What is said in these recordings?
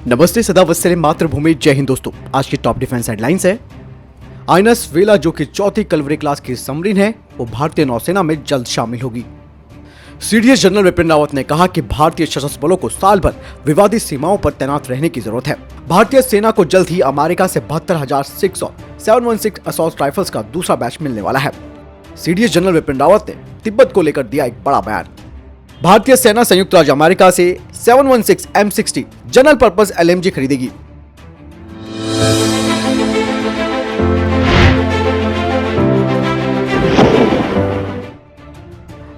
नमस्ते, सदा वत्सले मातृभूमि, जय हिंद दोस्तों। आज की टॉप डिफेंस हेडलाइंस है। आइनस वेला जो कि चौथी कलवरी क्लास की सबमरीन है, वो भारतीय नौसेना में जल्द शामिल होगी। सीडीएस जनरल विपिन रावत ने कहा कि भारतीय सशस्त्र बलों को साल भर विवादित सीमाओं पर तैनात रहने की जरूरत है। भारतीय सेना को जल्द ही अमेरिका से 72,600 716 असॉल्ट राइफल्स का दूसरा बैच मिलने वाला है। सीडीएस जनरल विपिन रावत ने तिब्बत को लेकर दिया एक बड़ा बयान। भारतीय सेना संयुक्त राज्य अमेरिका से 716 M60 जनरल पर्पस LMG खरीदेगी।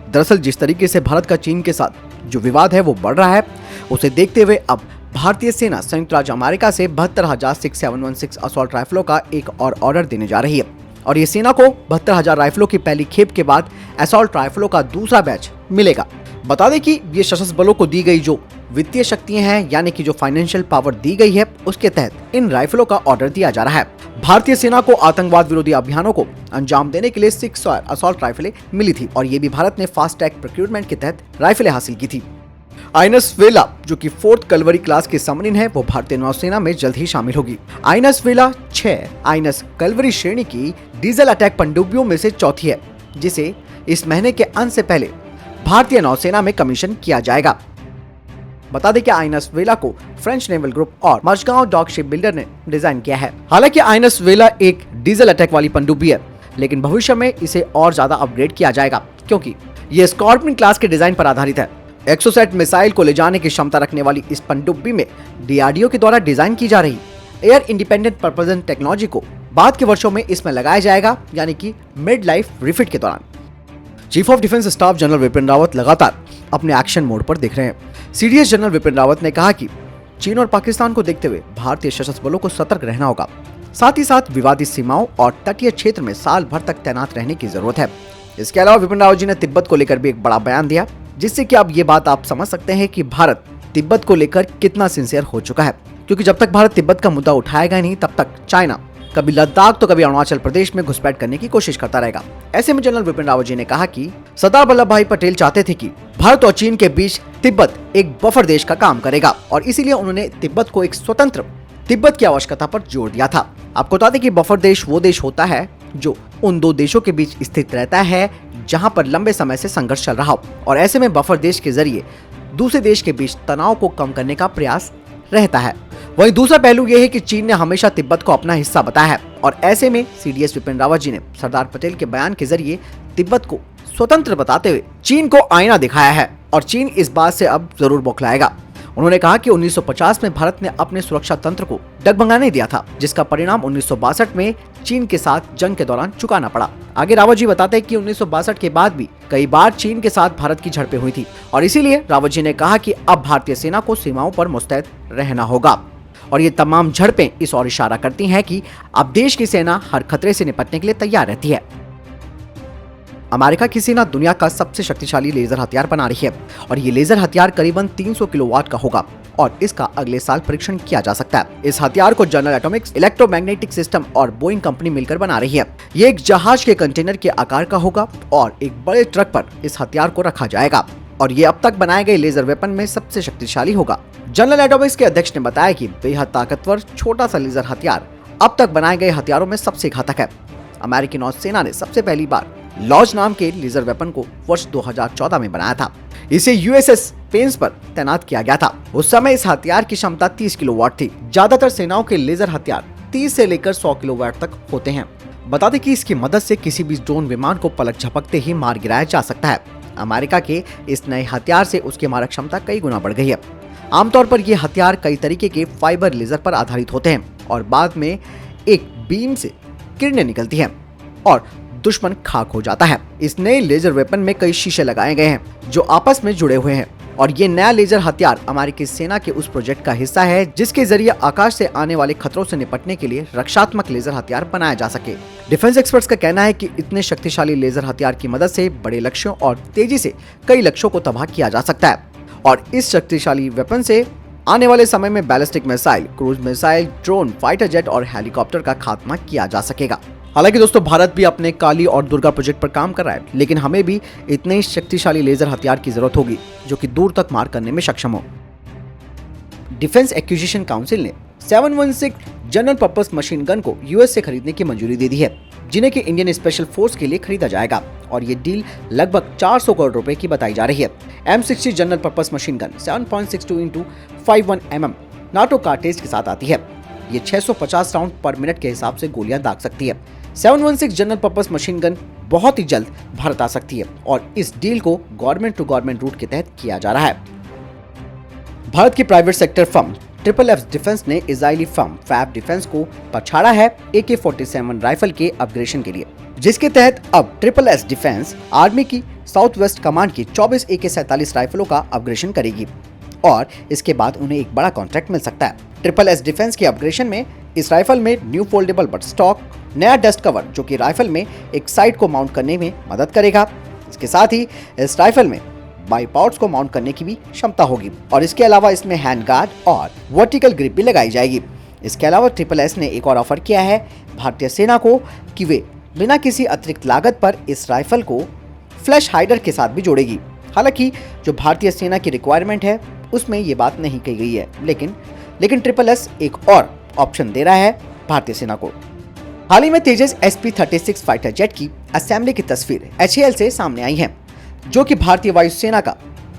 दरअसल जिस तरीके से भारत का चीन के साथ जो विवाद है वो बढ़ रहा है, उसे देखते हुए अब भारतीय सेना संयुक्त राज्य अमेरिका से 72,716 असॉल्ट राइफलों का एक और ऑर्डर देने जा रही है। और ये सेना को 72,000 राइफलों की पहली खेप के बाद असॉल्ट राइफलों का दूसरा बैच मिलेगा। बता दें कि ये सशस्त्र बलों को दी गई जो वित्तीय शक्तियां हैं, यानी कि जो फाइनेंशियल पावर दी गई है, उसके तहत इन राइफलों का ऑर्डर दिया जा रहा है। भारतीय सेना को आतंकवाद विरोधी अभियानों को अंजाम देने के लिए 600 असॉल्ट राइफलें मिली थी और ये भी भारत ने फास्ट ट्रैक प्रोक्यूरमेंट के तहत राइफलें हासिल की थी। आइनस वेला जो कि 4th कलवरी क्लास की सबमरीन है, वो भारतीय नौसेना में जल्द ही शामिल होगी। आइनस वेला 6 आइनस कलवरी श्रेणी की डीजल अटैक पनडुब्बियों में से चौथी है, जिसे इस महीने के अंत से पहले भारतीय नौसेना में कमीशन किया जाएगा। बता दें कि आइनस वेला को फ्रेंच नेवल ग्रुप और मजगांव डॉक शिप बिल्डर ने डिजाइन किया है। हालांकि आइनस वेला एक डीजल अटैक वाली पनडुब्बी है, लेकिन भविष्य में इसे और ज्यादा अपग्रेड किया जाएगा, क्योंकि ये स्कॉर्पियन क्लास के डिजाइन पर आधारित है। 160 मिसाइल को ले जाने की क्षमता रखने वाली इस पनडुब्बी में डीआरडीओ के द्वारा डिजाइन की जा रही एयर इंडिपेंडेंट प्रपोजन टेक्नोलॉजी को बाद के वर्षों में इसमें लगाया जाएगा, यानी कि मिड लाइफ रिफिट के दौरान। Chief of defence staff general Vipin Rawat लगातार अपने एक्शन मोड पर दिख रहे हैं। सीडीएस जनरल विपिन रावत ने कहा कि चीन और पाकिस्तान को देखते हुए भारतीय सशस्त्र बलों को सतर्क रहना होगा। साथ ही साथ विवादित सीमाओं और तटीय क्षेत्र में साल भर तक तैनात रहने की जरूरत है। इसके अलावा विपिन रावत जी ने तिब्बत को लेकर भी एक बड़ा बयान दिया, जिससे कि अब ये बात आप समझ सकते हैं कि भारत तिब्बत को लेकर कितना सिंसियर हो चुका है। क्योंकि जब तक भारत तिब्बत का मुद्दा उठाएगा नहीं, तब तक चाइना कभी लद्दाख तो कभी अरुणाचल प्रदेश में घुसपैठ करने की कोशिश करता रहेगा। ऐसे में जनरल विपिन रावत जी ने कहा कि सरदार वल्लभ भाई पटेल चाहते थे कि भारत और चीन के बीच तिब्बत एक बफर देश का काम करेगा, और इसीलिए उन्होंने तिब्बत को एक स्वतंत्र तिब्बत की आवश्यकता पर जोर दिया था। आपको बता दें कि बफर देश वो देश होता है जो उन दो देशों के बीच स्थित रहता है जहां पर लंबे समय से संघर्ष चल रहा हो, और ऐसे में बफर देश के जरिए दूसरे देश के बीच तनाव को कम करने का प्रयास रहता है। वहीं दूसरा पहलू यह है कि चीन ने हमेशा तिब्बत को अपना हिस्सा बताया है, और ऐसे में सीडीएस विपिन रावत जी ने सरदार पटेल के बयान के जरिए तिब्बत को स्वतंत्र बताते हुए चीन को आईना दिखाया है, और चीन इस बात से अब जरूर बौखलाएगा। उन्होंने कहा कि 1950 में भारत ने अपने सुरक्षा तंत्र को डगमगाने दिया था, जिसका परिणाम 1962 में चीन के साथ जंग के दौरान चुकाना पड़ा। आगे रावत जी बताते हैं कि 1962 के बाद भी कई बार चीन के साथ भारत की झड़पें हुई थी, और इसीलिए रावत जी ने कहा कि अब भारतीय सेना को सीमाओं पर मुस्तैद रहना होगा। और ये तमाम झड़पें इस ओर इशारा करती हैं कि अब देश की सेना हर खतरे से निपटने के लिए तैयार रहती है। अमेरिका की सेना दुनिया का सबसे शक्तिशाली लेजर हथियार बना रही है, और ये लेजर हथियार करीबन 300 किलोवाट का होगा, और इसका अगले साल परीक्षण किया जा सकता है। इस हथियार को जनरल एटॉमिक्स, इलेक्ट्रोमैग्नेटिक सिस्टम और बोइंग कंपनी मिलकर बना रही है। ये एक जहाज के कंटेनर के आकार का होगा, और एक बड़े ट्रक पर इस हथियार को रखा जाएगा, और ये अब तक बनाए गए लेजर वेपन में सबसे शक्तिशाली होगा। जनरल एटॉमिक्स के अध्यक्ष ने बताया कि बेहद ताकतवर छोटा सा लेजर हथियार अब तक बनाए गए हथियारों में सबसे घातक है। अमेरिकी नौसेना ने सबसे पहली बार लॉज नाम के लेजर वेपन को वर्ष 2014 में बनाया था। इसे यूएसएस पेंस पर तैनात किया गया था। उस समय इस हथियार की क्षमता 30 किलोवाट थी। ज्यादातर सेनाओं के लेजर हथियार 30 से लेकर 100 किलोवाट तक होते हैं। बता दें कि इसकी मदद से किसी भी ड्रोन विमान को पलक झपकते ही मार गिराया जा सकता है। अमेरिका के इस नए हथियार से उसकी मारक क्षमता कई गुना बढ़ गई है। आमतौर पर ये हथियार कई तरीके के फाइबर लेजर पर आधारित होते हैं, और बाद में एक बीम से किरणें निकलती हैं और दुश्मन खाक हो जाता है। इस नए लेजर वेपन में कई शीशे लगाए गए हैं जो आपस में जुड़े हुए हैं, और ये नया लेजर हथियार अमेरिकी सेना के उस प्रोजेक्ट का हिस्सा है जिसके जरिए आकाश से आने वाले खतरों से निपटने के लिए रक्षात्मक लेजर हथियार बनाया जा सके। डिफेंस एक्सपर्ट्स का कहना है कि इतने शक्तिशाली लेजर हथियार की मदद से बड़े लक्ष्यों और तेजी से कई लक्ष्यों को तबाह किया जा सकता है, और इस शक्तिशाली वेपन से आने वाले समय में ballistic missile, cruise missile, drone, fighter jet और हेलीकॉप्टर का खात्मा किया जा सकेगा। हालांकि दोस्तों, भारत भी अपने काली और दुर्गा प्रोजेक्ट पर काम कर रहा है, लेकिन हमें भी इतने शक्तिशाली लेजर हथियार की जरूरत होगी जो कि दूर तक मार करने में सक्षम हो। डिफेंस एक्विजिशन काउंसिल ने 716 जनरल पर्पस मशीन गन को यूएस से खरीदने की मंजूरी दे दी है, जिन्हें कि इंडियन स्पेशल फोर्स के लिए खरीदा जाएगा और ये डील लगभग 400 करोड़ रुपए की बताई जा रही है। M60 general purpose machine gun 7.62 × 51 mm NATO cartridge के साथ आती है। ये 650 राउंड पर मिनट के हिसाब से गोलियां दाग सकती है। 716 जनरल पर्पस मशीन गन बहुत ही जल्द भारत आ सकती है और इस डील को गवर्नमेंट टू गवर्नमेंट रूट के तहत किया जा रहा है। भारत की private sector firm FFF defence ने इजरायली फर्म फैब डिफेंस को पछाड़ा है AK-47 राइफल के अपग्रेडेशन के लिए, जिसके तहत अब FFF डिफेंस आर्मी की साउथ वेस्ट कमांड की 24 AK-47 राइफलों का अपग्रेडेशन करेगी और इसके बाद उन्हें एक बड़ा कॉन्ट्रैक्ट मिल सकता है। FFF डिफेंस के अपग्रेडेशन में इस राइफल में न्यू फोल्डेबल बट स्टॉक, नया डस्ट कवर जो कि राइफल में एक साइड को माउंट करने में मदद करेगा। इसके साथ ही इस राइफल में बाईपाउट्स को माउंट करने की भी क्षमता होगी और इसके अलावा इसमें हैंड गार्ड और वर्टिकल ग्रिप भी लगाई जाएगी। इसके अलावा FFF ने एक और ऑफर किया है भारतीय सेना को कि वे बिना किसी अतिरिक्त लागत पर इस राइफल को फ्लैश हाइडर के साथ भी जोड़ेगी। हालांकि जो भारतीय सेना की रिक्वायरमेंट है उसमें ये बात नहीं कही गई है, लेकिन FFF एक और ऑप्शन दे रहा है भारतीय सेना को। हाल ही में तेजस SP-36 फाइटर जेट की असेंबली की तस्वीर HAL से सामने आई है, जो कि भारतीय वायुसेना का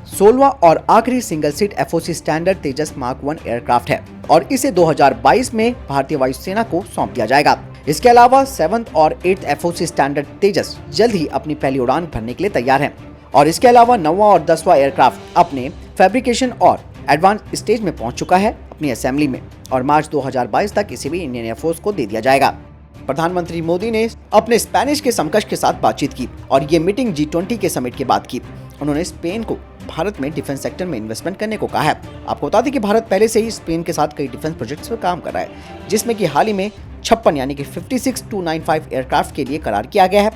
16वां और आखिरी सिंगल सीट FOC स्टैंडर्ड तेजस मार्क 1 एयरक्राफ्ट है और इसे 2022 में भारतीय वायुसेना को सौंप दिया जाएगा। इसके अलावा 7th और 8th FOC स्टैंडर्ड तेजस जल्द ही अपनी पहली उड़ान भरने के लिए तैयार है और इसके अलावा 9वां और 10वां एयरक्राफ्ट अपने फैब्रिकेशन और एडवांस स्टेज में पहुंच चुका है अपनी असेंबली में और मार्च 2022 तक इसे भी इंडियन एयरफोर्स को दे दिया जाएगा। प्रधानमंत्री मोदी ने अपने स्पेनिश के समकक्ष के साथ बातचीत की और ये मीटिंग G20 के समिट के बाद की। उन्होंने स्पेन को भारत में डिफेंस सेक्टर में इन्वेस्टमेंट करने को कहा है। आपको बता दें कि भारत पहले से ही स्पेन के साथ कई डिफेंस प्रोजेक्ट्स पर काम कर रहा है, जिसमें कि हाल ही में 56 यानी कि 56-295 एयरक्राफ्ट के लिए करार किया गया है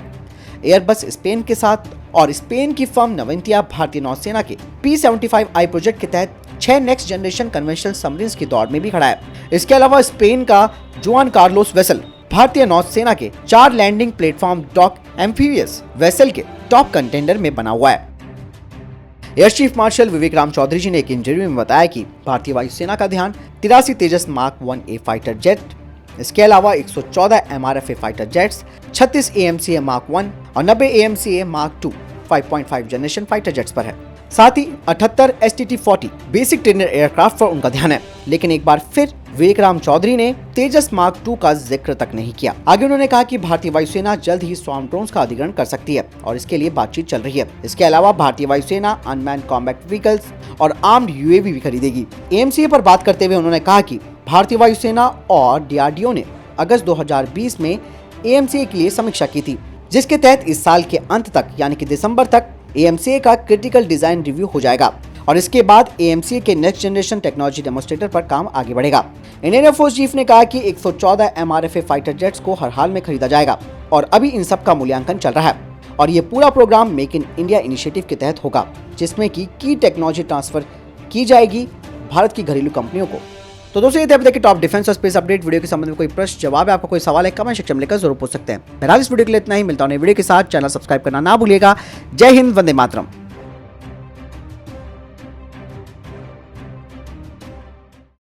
एयरबस स्पेन के साथ और स्पेन की फर्म नवेंटिया भारतीय नौसेना के P-75I प्रोजेक्ट के तहत 6 नेक्स्ट जनरेशन कन्वेंशनल सबमरीन्स की दौड़ में भी खड़ा है। इसके अलावा स्पेन का जुआन कार्लोस वेसल भारतीय नौसेना के 4 landing platform dock amphibious vessel के टॉप कंटेंडर में बना हुआ है। Air chief marshal Vivek Ram Chaudhari ji ने एक इंटरव्यू में बताया कि भारतीय वायुसेना का ध्यान 83 तेजस मार्क 1A फाइटर जेट, इसके अलावा 114 MRFA fighter jets, 36 AMCA mark 1 और 90 AMCA mark 2 5.5 generation fighter jets पर है। साथ ही 78 STT-40 बेसिक ट्रेनर एयरक्राफ्ट पर उनका ध्यान है। लेकिन एक बार फिर विवेक राम चौधरी ने तेजस मार्क 2 का जिक्र तक नहीं किया। आगे उन्होंने कहा कि भारतीय वायुसेना जल्द ही स्वार्म ड्रोन्स का अधिग्रहण कर सकती है और इसके लिए बातचीत चल रही है। इसके अलावा भारतीय वायुसेना अनमैन्ड कॉम्बैट व्हीकल्स और आर्म्ड UAV भी खरीदेगी। AMCA पर बात करते हुए उन्होंने कहा कि भारतीय वायुसेना और DRDO ने अगस्त 2020 में AMCA के लिए समीक्षा की थी, जिसके तहत इस साल के अंत तक यानी कि दिसंबर तक AMCA का क्रिटिकल डिजाइन रिव्यू हो जाएगा और इसके बाद AMCA के नेक्स्ट जनरेशन टेक्नोलॉजी डेमोस्ट्रेटर पर काम आगे बढ़ेगा। इंडियन एयरफोर्स चीफ ने कहा कि 114 MRFA फाइटर जेट्स को हर हाल में खरीदा जाएगा और अभी इन सब का मूल्यांकन चल रहा है और ये पूरा program make in India initiative के तहत होगा, जिसमें की टेक्नोलॉजी ट्रांसफर की जाएगी भारत की घरेलू कंपनियों को। तो दोस्तों, ये थे अब तक की टॉप डिफेंस और स्पेस अपडेट। वीडियो के संबंध में कोई प्रश्न जवाब है, आपका कोई सवाल है, कमेंट सेक्शन में लिखकर जरूर पूछ सकते हैं। मैं इस वीडियो के लिए इतना ही, मिलता हूं वीडियो के साथ। चैनल सब्सक्राइब करना ना भूलिएगा। जय हिंद, वंदे मातरम।